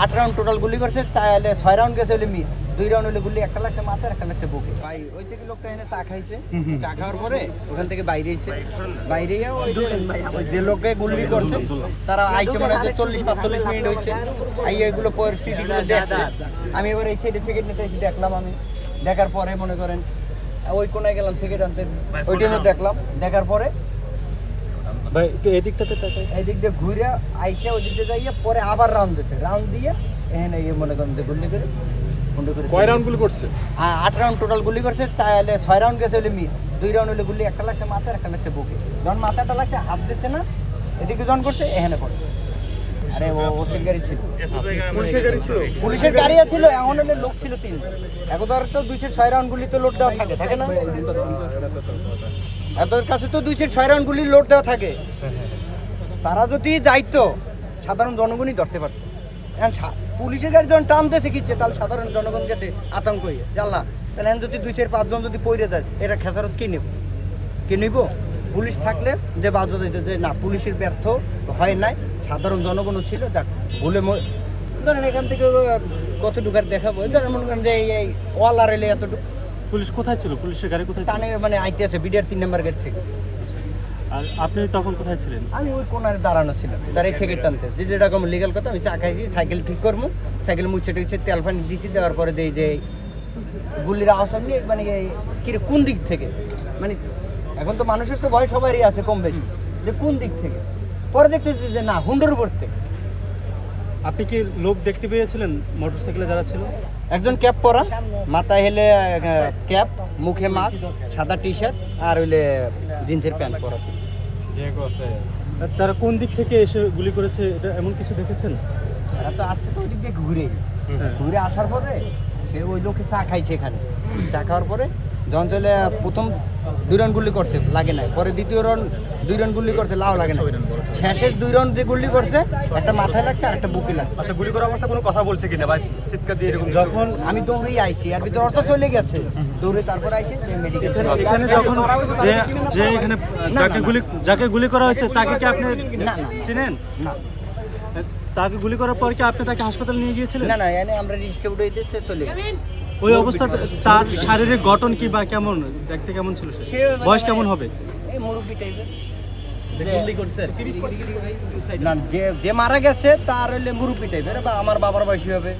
8 round total গুলি করছে, তাহলে 6 রাউন্ড গেছে হলে মিস, 2 রাউন্ড হলে গুলি, একটা লাগছে মাথায়, একটা লাগছে বুকে। ভাই ওই থেকে লোকটা এনে চা খাইছে, চা খাওয়ার পরে ওখান থেকে বাইরে এসে ওই যে লোকে গুলি করছে তারা আইছে মনে হয় 40-45 মিনিট হয়েছে, আই এগুলো পরিস্থিতিগুলো দেখছে। আমি এবার এই সাইডে সিগারেট নিতে এসে দেখলাম, আমি দেখার পরে মনে করেন ওই কোনায় গেলাম সিগারেট আনতে, ওই টাইমে দেখলাম, দেখার পরে ভাই একটু এদিকটাতে তাকাই। এই দিক দিয়ে ঘুরে আইসা ওই দিক দিয়ে যাইয়া পরে আবার রাউন্ড দিচ্ছে, রাউন্ড দিয়ে এখানে মনে করেন যে গুলি করে বন্ধ করে। কয় রাউন্ড গুলি করছে? হ্যাঁ 8 রাউন্ড টোটাল গুলি করছে, তাহলে 6 রাউন্ড গেছে হলে মিস, 2 রাউন্ড হলে গুলি, একটা লাগছে মাথায়, একটা লাগছে বুকে। যখন মাথাটা লাগছে হাত দিচ্ছে না, এদিকে যখন করছে এখানে পড়ছে। আরে ওসির গাড়ি ছিল, পুলিশের গাড়ি ছিল? পুলিশের গাড়ি ছিল, এখন হলে লোক ছিল 3। এখন তো 206 রাউন্ড গুলি তো লোড দেওয়া থাকে না, এদের কাছে তো 206 রাউন্ড গুলি লোড দেওয়া থাকে। তারা যদি যাইতো সাধারণ জনগণই ধরতে পারতো। এখন পুলিশের গাড়ি যখন টানতেছে কিচ্ছে, তাহলে সাধারণ জনগণ গেছে আতঙ্ক হয়ে জানলা, তাহলে এখন যদি 2-4-5 জন যদি পড়ে যায়, এটা খেসারত কি নেব, কি নিব? পুলিশ থাকলে যে বাধ্য দিত যে না, পুলিশের ব্যর্থ হয় নাই, সাধারণ জনগণও ছিল, দেখ ভুলে ধরেন এখান থেকে কত ঢুকার দেখাবো, ধরেন মনে করেন যে এই ওয়ালার এলে এতটুকু। পুলিশ কোথায় ছিল? পুলিশের গাড়ি কোথায় ছিল? টানে মানে আইতে আছে বিডিআর 3 নম্বর গেট থেকে। আর আপনি তখন কোথায় ছিলেন? আমি ওই কোনারে দাঁড়ানো ছিলাম, দাঁড়িয়ে সিগারেট টানতে, যে যেরকম লিগাল কথা, আমি চা খাইছি, সাইকেল ঠিক করবো, সাইকেল মুছে টুছে তেল পানি দিয়েছি, দেওয়ার পরে দেই যে গুলির আওয়াজ শুনলি, মানে কিরে কোন দিক থেকে, মানে এখন তো মানুষের তো ভয় সবারই আছে কম বেশি, যে কোন দিক থেকে। পরে দেখতেছি যে না, হুন্ডের উপর থেকে। আপনি কি লোক দেখতে পেয়েছিলেন মোটরসাইকেলে যারা ছিল? একজন ক্যাপ পরা, মাথায় হেলে ক্যাপ, মুখে মাস্ক, সাদা টি শার্ট, আর হইলে জিন্সের প্যান্ট পরা ছিল। তারা কোন দিক থেকে এসে গুলি করেছে, এটা এমন কিছু দেখেছেন? এরা তো আসছে তো ওই দিক দিয়ে ঘুরে, ঘুরে আসার পরে সে ওই লোকে চা খাইছে এখানে, চা খাওয়ার পরে যখন চলে প্রথম 2 রাউন্ড গুলি করছে লাগে নাই, পরে দ্বিতীয় রাউন্ড 2 রাউন্ড গুলি করছে, লাও লাগে না, শেষের 2 রাউন্ড যে গুলি করছে, একটা মাথায় লাগছে আর একটা বুকে লাগছে। আচ্ছা, গুলি করার অবস্থা কোনো কথা বলছে কিনা বা চিৎকার দিয়ে এরকম? যখন আমি দৌড়েই আইছি, আর ভিতরে অর্থ চলে গেছে, দৌড়ে তারপর আইছি মেডিকেল। এখানে যখন যে এখানে যাকে গুলি করা হয়েছে তাকে কি আপনি না না চিনেন? না তাকে গুলি করার পর কি আপনি তাকে হাসপাতালে নিয়ে গিয়েছিলেন? না না, এনে আমরা রিস্কে উঠে দিতে চলে গেছি। ওই অবস্থাতে তার শারীরিক গঠন কি বা কেমন, দেখতে কেমন ছিল সে? বয়স কেমন হবে? এই মুরব্বি টাইপের। না, যে মারা গেছে তার হইলে মুরব্বি টাইপের, বা আমার বাবার বয়সী হবে।